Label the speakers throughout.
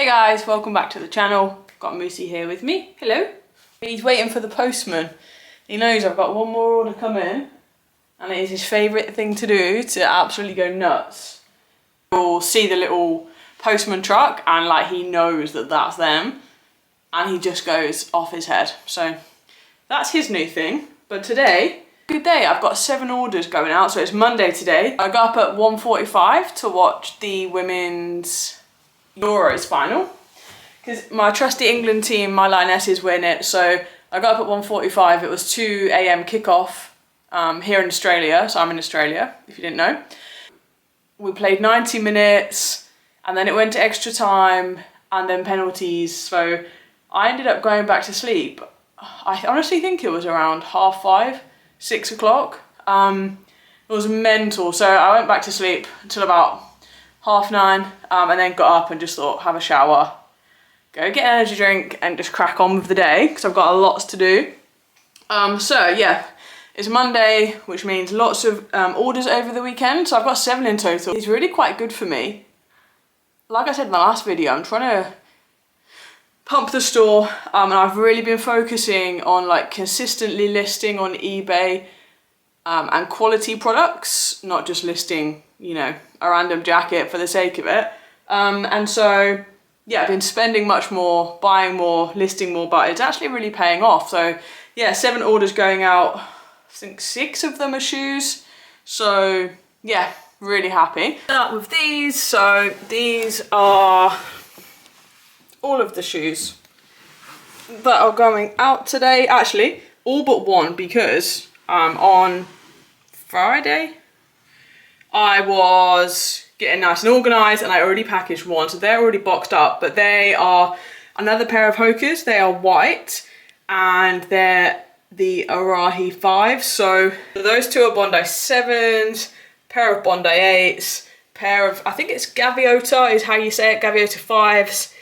Speaker 1: Hey guys, welcome back to the channel. Got Moosey here with me. Hello. He's waiting for the postman. He knows I've got one more order coming and it is his favourite thing to do to absolutely go nuts. You'll see the little postman truck and like he knows that that's them and he just goes off his head. So that's his new thing. But today, good day. I've got 7 orders going out, so it's Monday today. I got up at 1:45 to watch the women's Euros final because my trusty England team, my Lionesses, win it. So I got up at 1:45. It was 2 AM kickoff here in Australia. So I'm in Australia, if you didn't know. We played 90 minutes and then it went to extra time and then penalties. So I ended up going back to sleep. I honestly think it was around 5:30, 6 o'clock. It was mental. So I went back to sleep until about 9:30 and then got up and just thought, have a shower, go get an energy drink and just crack on with the day because I've got lots to do. So yeah, it's Monday, which means lots of orders over the weekend. So I've got 7 in total. It's really quite good for me. Like I said in my last video, I'm trying to pump the store and I've really been focusing on like consistently listing on eBay and quality products, not just listing, you know, a random jacket for the sake of it. And so, yeah, I've been spending much more, buying more, listing more, but it's actually really paying off. So yeah, 7 orders going out. I think 6 of them are shoes. So yeah, really happy. Start with these. So these are all of the shoes that are going out today. Actually, all but one, because on Friday I was getting nice and organised and I already packaged one, so they're already boxed up, but they are another pair of Hokas. They are white and they're the Arahi 5s. So those 2 are Bondi 7s, pair of Bondi 8s, pair of, I think it's Gaviota is how you say it, Gaviota 5s,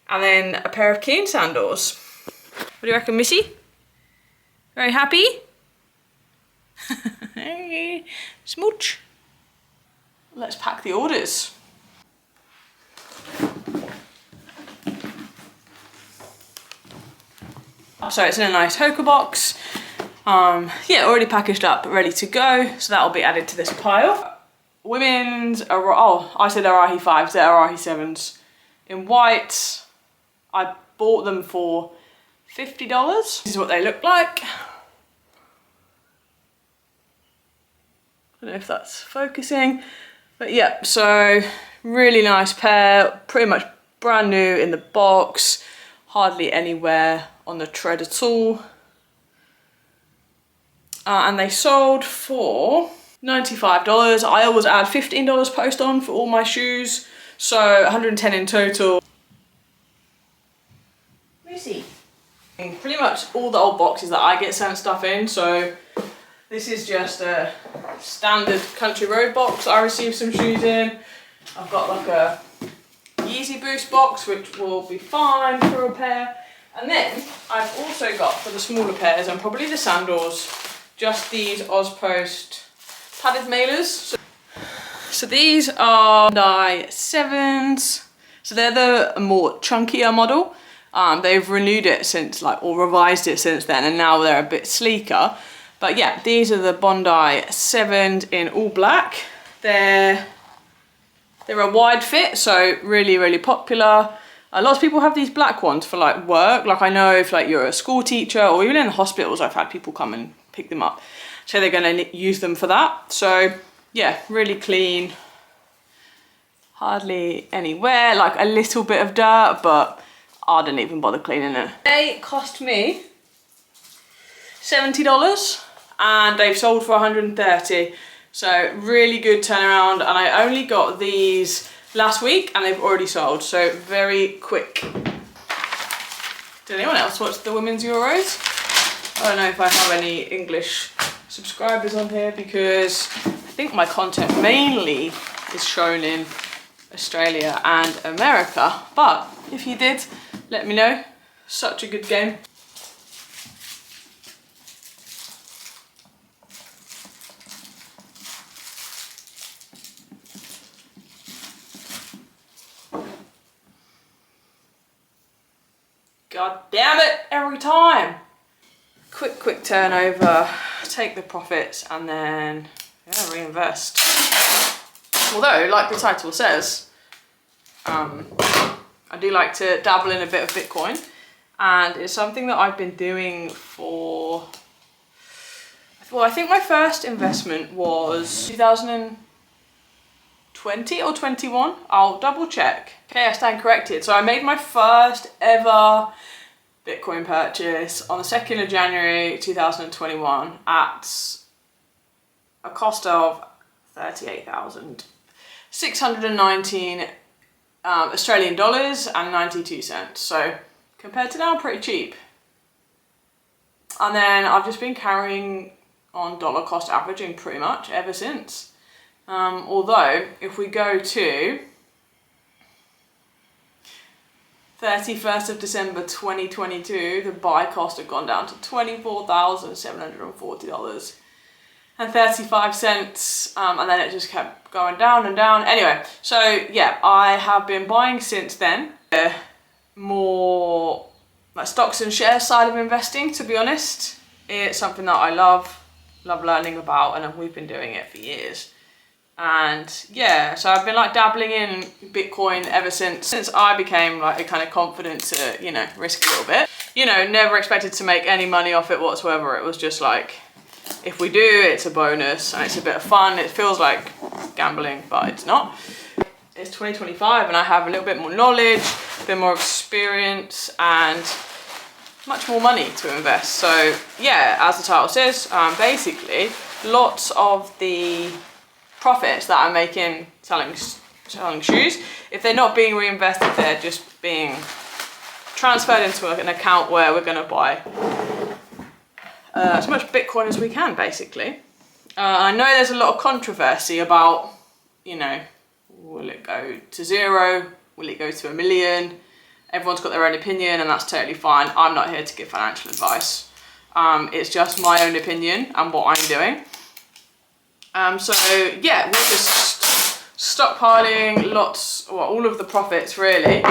Speaker 1: and then a pair of Keen sandals. What do you reckon, Missy? Very happy? Hey, smooch. Let's pack the orders. So it's in a nice Hoka box. Yeah, already packaged up, ready to go. So that'll be added to this pile. Women's, oh, I said Arahi 5s, they're Arahi 7s. In white, I bought them for $50. This is what they look like. I don't know if that's focusing, but yeah, so really nice pair, pretty much brand new in the box, hardly anywhere on the tread at all. And they sold for $95. I always add $15 post on for all my shoes, so 110 in total. Lucy. Pretty much all the old boxes that I get sent stuff in, so this is just a standard Country Road box I received some shoes in. I've got like a Yeezy Boost box, which will be fine for a pair. And then I've also got, for the smaller pairs and probably the sandals, just these Ozpost padded mailers. So these are Bondi 7s. So they're the more chunkier model. They've renewed it since, like, or revised it since then, and now they're a bit sleeker. But yeah, these are the Bondi 7s in all black. They're a wide fit, so really, really popular. Lots of people have these black ones for like work. Like I know if like you're a school teacher or even in hospitals, I've had people come and pick them up. So they're gonna use them for that. So yeah, really clean. Hardly any wear, like a little bit of dirt, but I didn't even bother cleaning it. They cost me $70 and they've sold for $130. So really good turnaround, and I only got these last week and they've already sold, so very quick. Did anyone else watch the Women's Euros? I don't know if I have any English subscribers on here because I think my content mainly is shown in Australia and America, but if you did, let me know. Such a good game. God damn it, every time. Quick turnover, take the profits and then reinvest. Although, like the title says, I do like to dabble in a bit of Bitcoin, and it's something that I've been doing for, well, I think my first investment was 2020 or 21. I'll double check. Okay, I stand corrected. So I made my first ever Bitcoin purchase on the 2nd of January 2021 at a cost of 38,619 Australian dollars and 92 cents. So compared to now, pretty cheap. And then I've just been carrying on dollar cost averaging pretty much ever since. Although if we go to 31st of December 2022, the buy cost had gone down to $24,740 and 35 cents, and then it just kept going down and down. Anyway, so yeah, I have been buying since then. More like stocks and shares side of investing, to be honest. It's something that I love learning about, and we've been doing it for years. And yeah, so I've been like dabbling in Bitcoin ever since I became like kind of confident to, you know, risk a little bit. You know, never expected to make any money off it whatsoever. It was just like, if we do, it's a bonus and it's a bit of fun. It feels like gambling, but it's not. It's 2025 and I have a little bit more knowledge, a bit more experience, and much more money to invest. So yeah, as the title says, basically lots of the profits that I'm making selling shoes, if they're not being reinvested, they're just being transferred into an account where we're going to buy as much Bitcoin as we can, basically. I know there's a lot of controversy about, you know, will it go to 0? Will it go to 1 million? Everyone's got their own opinion, and that's totally fine. I'm not here to give financial advice. It's just my own opinion and what I'm doing. So yeah, we're just stockpiling all of the profits really.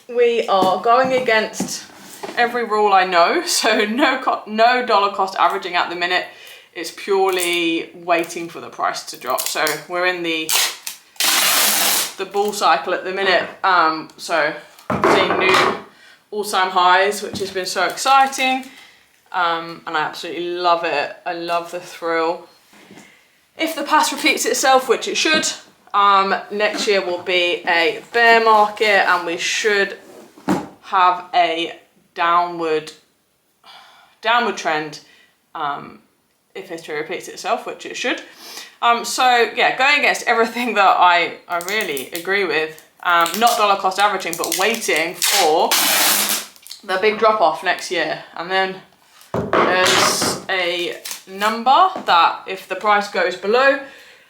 Speaker 1: We are going against every rule I know, so no dollar cost averaging at the minute. It's purely waiting for the price to drop. So we're in the bull cycle at the minute. So seeing new all-time highs, which has been so exciting. And I absolutely love it. I love the thrill. If the past repeats itself, which it should, next year will be a bear market and we should have a downward trend if history repeats itself, which it should. So yeah, going against everything that I really agree with, not dollar cost averaging, but waiting for the big drop off next year. And then there's a number that if the price goes below,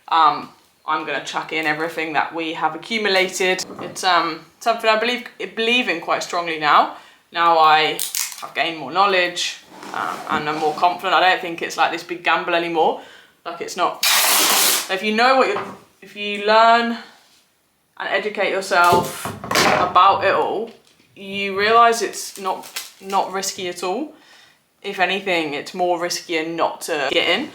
Speaker 1: I'm going to chuck in everything that we have accumulated. It's something I believe in quite strongly now. Now I have gained more knowledge and I'm more confident. I don't think it's like this big gamble anymore. Like, it's not. If you know if you learn and educate yourself about it all, you realise it's not risky at all. If anything, it's more riskier not to get in.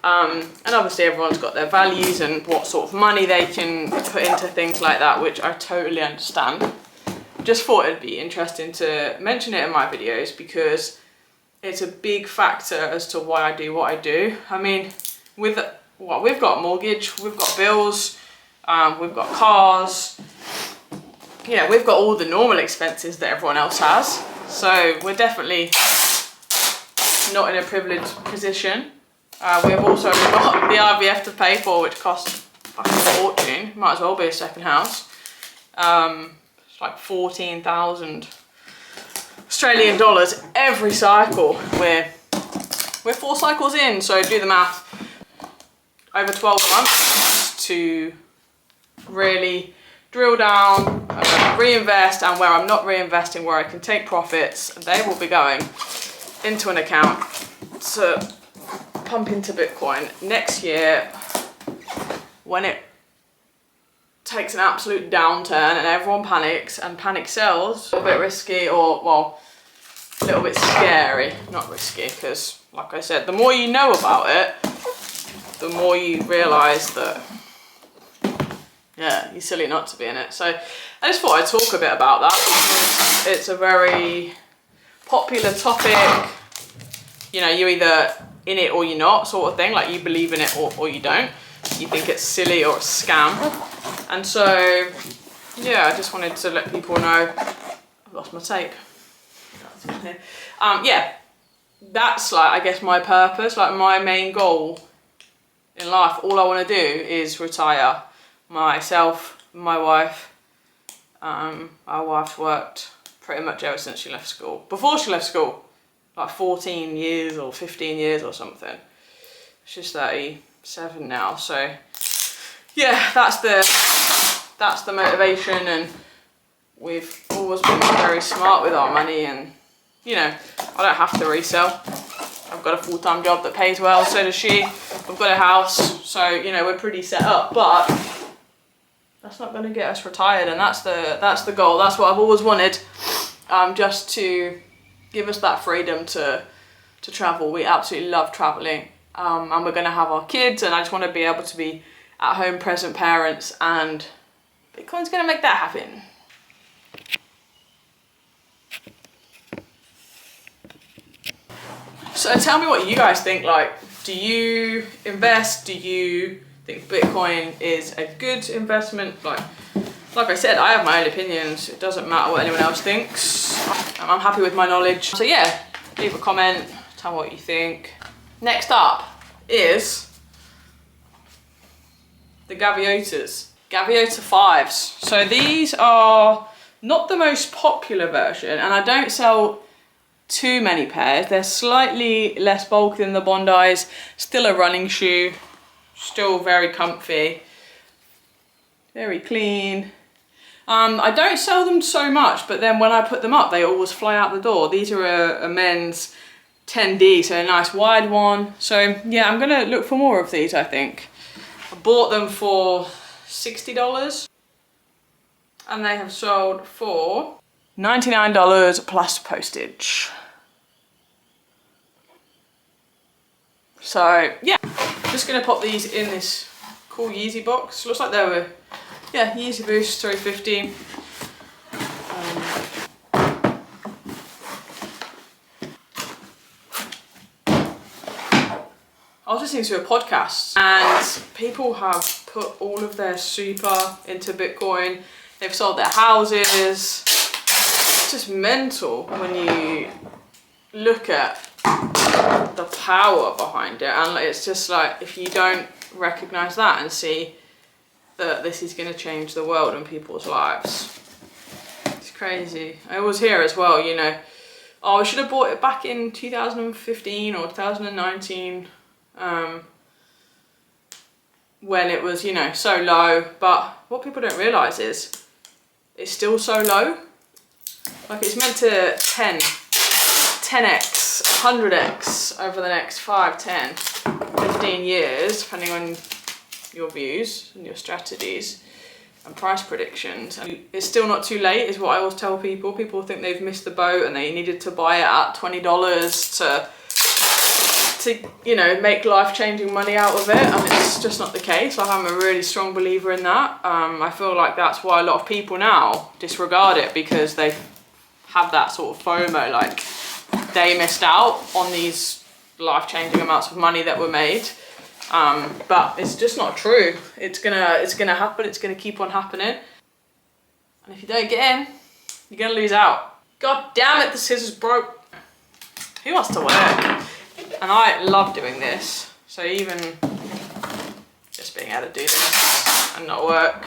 Speaker 1: And obviously everyone's got their values and what sort of money they can put into things like that, which I totally understand. Just thought it'd be interesting to mention it in my videos because it's a big factor as to why I do what I do. I mean, we've got a mortgage, we've got bills, we've got cars, you know, we've got all the normal expenses that everyone else has. So we're definitely not in a privileged position. We've also got the IVF to pay for, which costs a fortune. Might as well be a second house. It's like 14,000 Australian dollars every cycle. We're 4 cycles in, so do the math. Over 12 months to really drill down, reinvest, and where I'm not reinvesting, where I can take profits, they will be going into an account to pump into Bitcoin next year when it takes an absolute downturn and everyone panics and panic sells, a little bit risky, or well, a little bit scary, not risky, because like I said, the more you know about it, the more you realise that, yeah, you're silly not to be in it. So I just thought I'd talk a bit about that, because it's a very popular topic. You know, you're either in it or you're not, sort of thing, like you believe in it or you don't. You think it's silly or a scam. And so, yeah, I just wanted to let people know. I've lost my tape. Yeah, that's like, I guess, my purpose, like my main goal in life. All I want to do is retire. Myself, my wife, our wife's worked pretty much ever since she left school. Before she left school, like 14 years or 15 years or something. She's 37 now, so yeah, that's the motivation, and we've always been very smart with our money, and you know, I don't have to resell. I've got a full-time job that pays well, so does she. We've got a house, so you know, we're pretty set up, but that's not going to get us retired, and that's the goal. That's what I've always wanted, just to give us that freedom to travel. We absolutely love traveling, and we're going to have our kids, and I just want to be able to be at home present parents, and Bitcoin's going to make that happen. So tell me what you guys think. Like, do you invest? Do you think Bitcoin is a good investment? Like I said, I have my own opinions. It doesn't matter what anyone else thinks. I'm happy with my knowledge. So yeah, leave a comment, tell me what you think. Next up is the Gaviotas. Gaviota 5s. So these are not the most popular version, and I don't sell too many pairs. They're slightly less bulky than the Bondis. Still a running shoe. Still very comfy. Very clean. I don't sell them so much, but then when I put them up, they always fly out the door. These are a men's 10D, so a nice wide one. So yeah, I'm gonna look for more of these, I think. I bought them for $60, and they have sold for $99 plus postage. So yeah, I'm just gonna pop these in this cool Yeezy box. Looks like they were, yeah, Yeezy Boost 350. I was listening to a podcast, and people have put all of their super into Bitcoin. They've sold their houses. It's just mental when you look at the power behind it, and it's just like, if you don't recognize that and see that this is going to change the world and people's lives, it's crazy. I always hear as well, you know, oh, I should have bought it back in 2015 or 2019, when it was, you know, so low. But what people don't realize is it's still so low. Like, it's meant to 10x, 100x over the next 5, 10, 15 years, depending on your views and your strategies and price predictions. And it's still not too late, is what I always tell people. People think they've missed the boat and they needed to buy it at $20 to you know, make life-changing money out of it, and it's just not the case. Like, I'm a really strong believer in that. I feel like that's why a lot of people now disregard it, because they have that sort of FOMO, like they missed out on these life-changing amounts of money that were made. But it's just not true. It's gonna happen. It's gonna keep on happening. And if you don't get in, you're gonna lose out. God damn it, the scissors broke. Who wants to work? And I love doing this. So even just being able to do this and not work,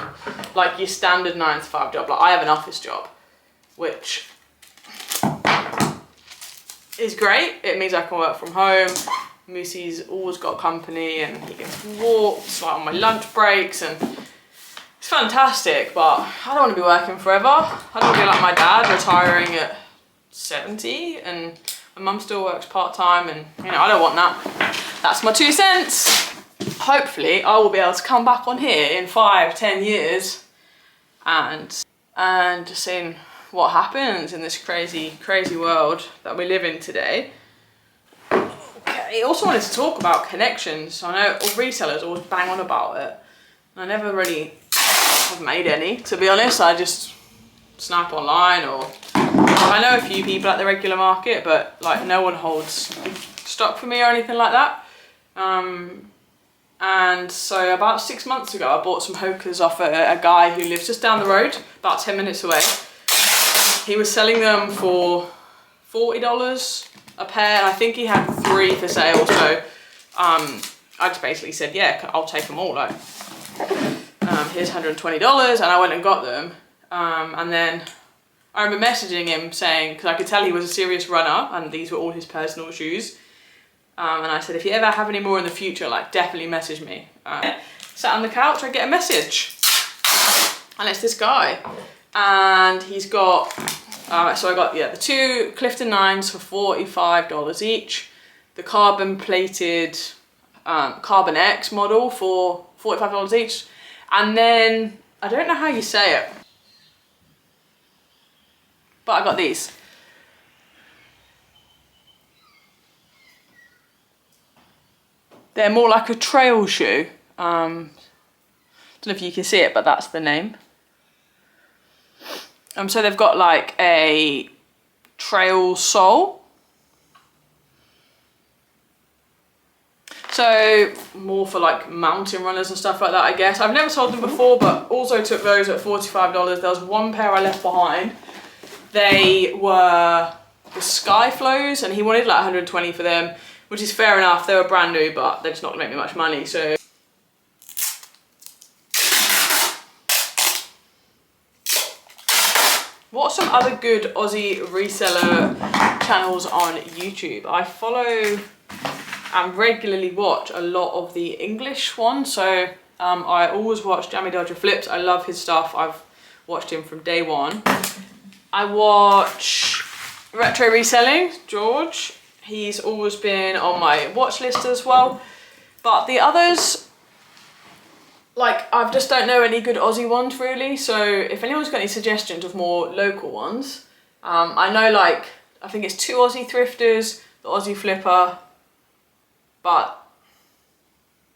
Speaker 1: like your standard 9 to 5 job. Like, I have an office job, which is great. It means I can work from home. Moosey's always got company, and he gets walks like on my lunch breaks, and it's fantastic. But I don't want to be working forever. I don't want to be like my dad, retiring at 70, and my mum still works part-time, and you know, I don't want that. That's my 2 cents. Hopefully I will be able to come back on here in 5, 10 years and just seeing what happens in this crazy world that we live in today. Okay, I also wanted to talk about connections. I know all resellers always bang on about it. I never really have made any, to be honest. I just snap online, or I know a few people at the regular market, but like no one holds stock for me or anything like that. And so about 6 months ago, I bought some Hokas off a guy who lives just down the road, about 10 minutes away. He was selling them for $40 a pair, and I think he had 3 for sale. So I just basically said, yeah, I'll take them all. Like, here's $120, and I went and got them. And then I remember messaging him saying, because I could tell he was a serious runner, and these were all his personal shoes. And I said, if you ever have any more in the future, like, definitely message me. Sat on the couch, I get a message, and it's this guy, and he's got, so I got, yeah, the 2 Clifton 9s for $45 each, the carbon plated Carbon X model for $45 each, and then, I don't know how you say it, but I got these. They're more like a trail shoe. Don't know if you can see it, but that's the name. So they've got like a trail sole. So more for like mountain runners and stuff like that, I guess. I've never sold them before, but also took those at $45. There was one pair I left behind. They were the Skyflows, and he wanted like $120 for them, which is fair enough. They were brand new, but they're just not gonna make me much money, so. What are some other good Aussie reseller channels on YouTube? I follow and regularly watch a lot of the English ones, so I always watch Jammy Dodger Flips. I love his stuff. I've watched him from day one. I watch Retro Reselling, George. He's always been on my watch list as well. But the others, like, I just don't know any good Aussie ones really. So if anyone's got any suggestions of more local ones, I know, like, I think it's 2 Aussie Thrifters, the Aussie Flipper. But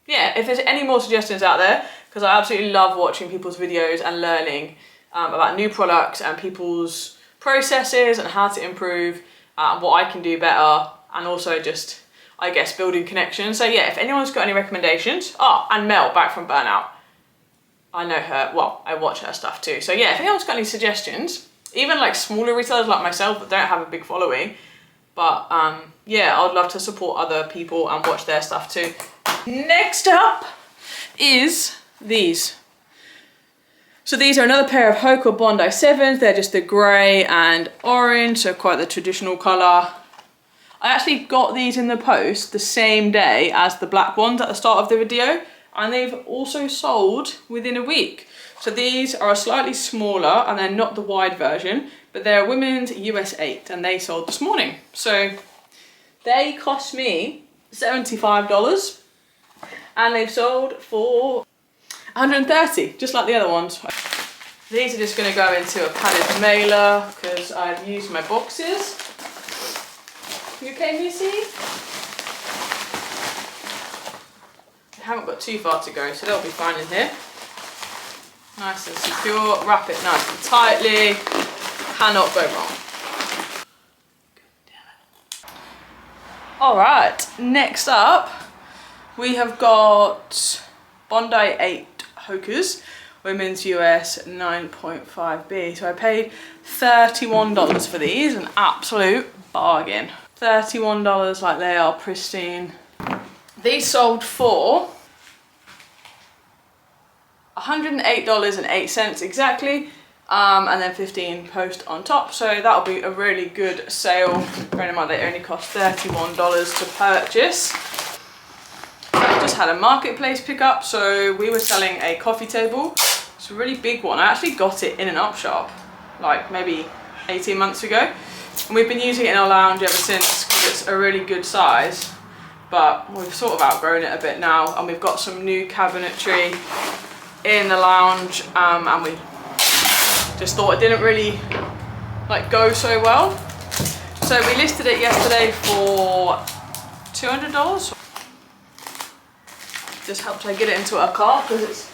Speaker 1: yeah, if there's any more suggestions out there, because I absolutely love watching people's videos and learning about new products and people's processes and how to improve, what I can do better. And also just, I guess, building connections. So yeah, if anyone's got any recommendations. Oh, and Mel, back from Burnout. I know her, well, I watch her stuff too. So yeah, if anyone's got any suggestions, even like smaller retailers like myself that don't have a big following, but yeah, I'd love to support other people and watch their stuff too. Next up is these. So these are another pair of Hoka Bondi 7s. They're just the grey and orange, so quite the traditional colour. I actually got these in the post the same day as the black ones at the start of the video, and they've also sold within a week. So these are a slightly smaller, and they're not the wide version, but they're women's US 8, and they sold this morning. So they cost me $75, and they've sold for $130, just like the other ones. These are just going to go into a padded mailer because I've used my boxes. You okay, Lucy? I haven't got too far to go, so they'll be fine in here. Nice and secure. Wrap it nice and tightly. Cannot go wrong. Alright, next up we have got Bondi 8 Hokas, women's US 9.5B. So I paid $31 for these, an absolute bargain. $31, like, they are pristine. These sold for $108.08 exactly, and then 15 post on top, so that'll be a really good sale. Bearing in mind they only cost $31 to purchase. I just had a marketplace pickup, so we were selling a coffee table. It's a really big one. I actually got it in an up shop like maybe 18 months ago, and we've been using it in our lounge ever since because it's a really good size, but we've sort of outgrown it a bit now, and we've got some new cabinetry in the lounge, and we just thought it didn't really like go so well. So we listed it yesterday for $200. Just helped her get it into her car because it's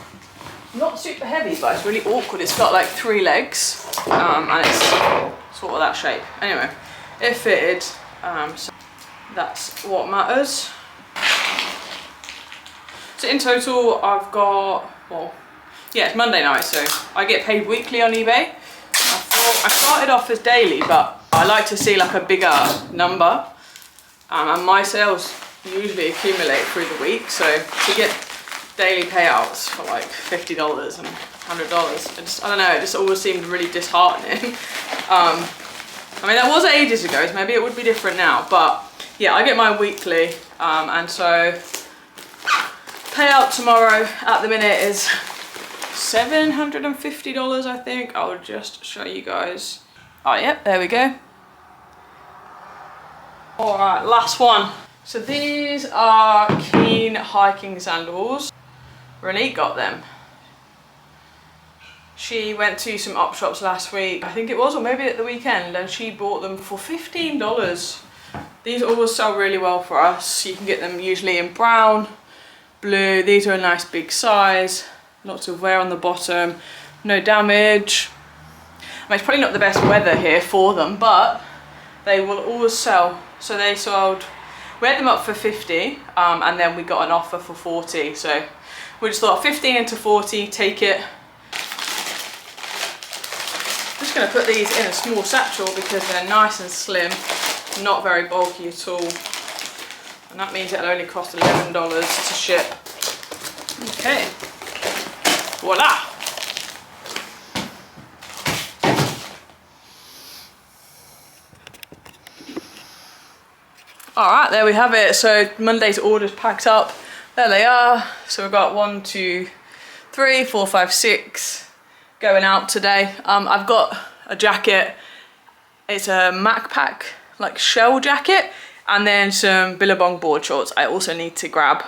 Speaker 1: not super heavy, but it's really awkward. It's got like 3 legs and it's sort of that shape. Anyway, it fitted, so that's what matters. So in total, I've got, well, yeah, it's Monday night, so I get paid weekly on eBay. I started off as daily, but I like to see like a bigger number. And my sales usually accumulate through the week, so to get daily payouts for like $50 and $100, I don't know, it just always seemed really disheartening. I mean, that was ages ago, so maybe it would be different now, but yeah, I get my weekly, and so payout tomorrow at the minute is $750, I think. I'll just show you guys. Oh, yep, there we go. All right, last one. So these are Keen hiking sandals. Renee got them. She went to some op shops last week, I think it was, or maybe at the weekend, and she bought them for $15. These always sell really well for us. You can get them usually in brown, blue. These are a nice big size. Lots of wear on the bottom, no damage. I mean, it's probably not the best weather here for them, but they will always sell. So they sold, we had them up for 50, and then we got an offer for 40. So we just thought 15 into 40, take it. I'm just gonna put these in a small satchel because they're nice and slim, not very bulky at all. And that means it'll only cost $11 to ship. Okay, voila. All right, there we have it. So Monday's orders packed up. There they are. So we've got 1, 2, 3, 4, 5, 6 going out today. I've got a jacket. It's a MacPack like shell jacket, and then some Billabong board shorts I also need to grab.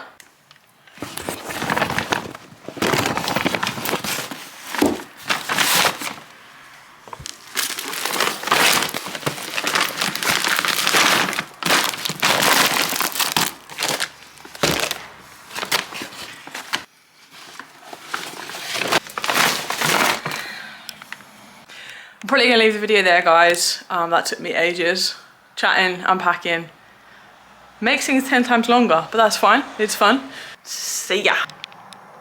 Speaker 1: I'm probably gonna leave the video there, guys. That took me ages. Chatting, unpacking. Makes things 10 times longer, but that's fine. It's fun. See ya.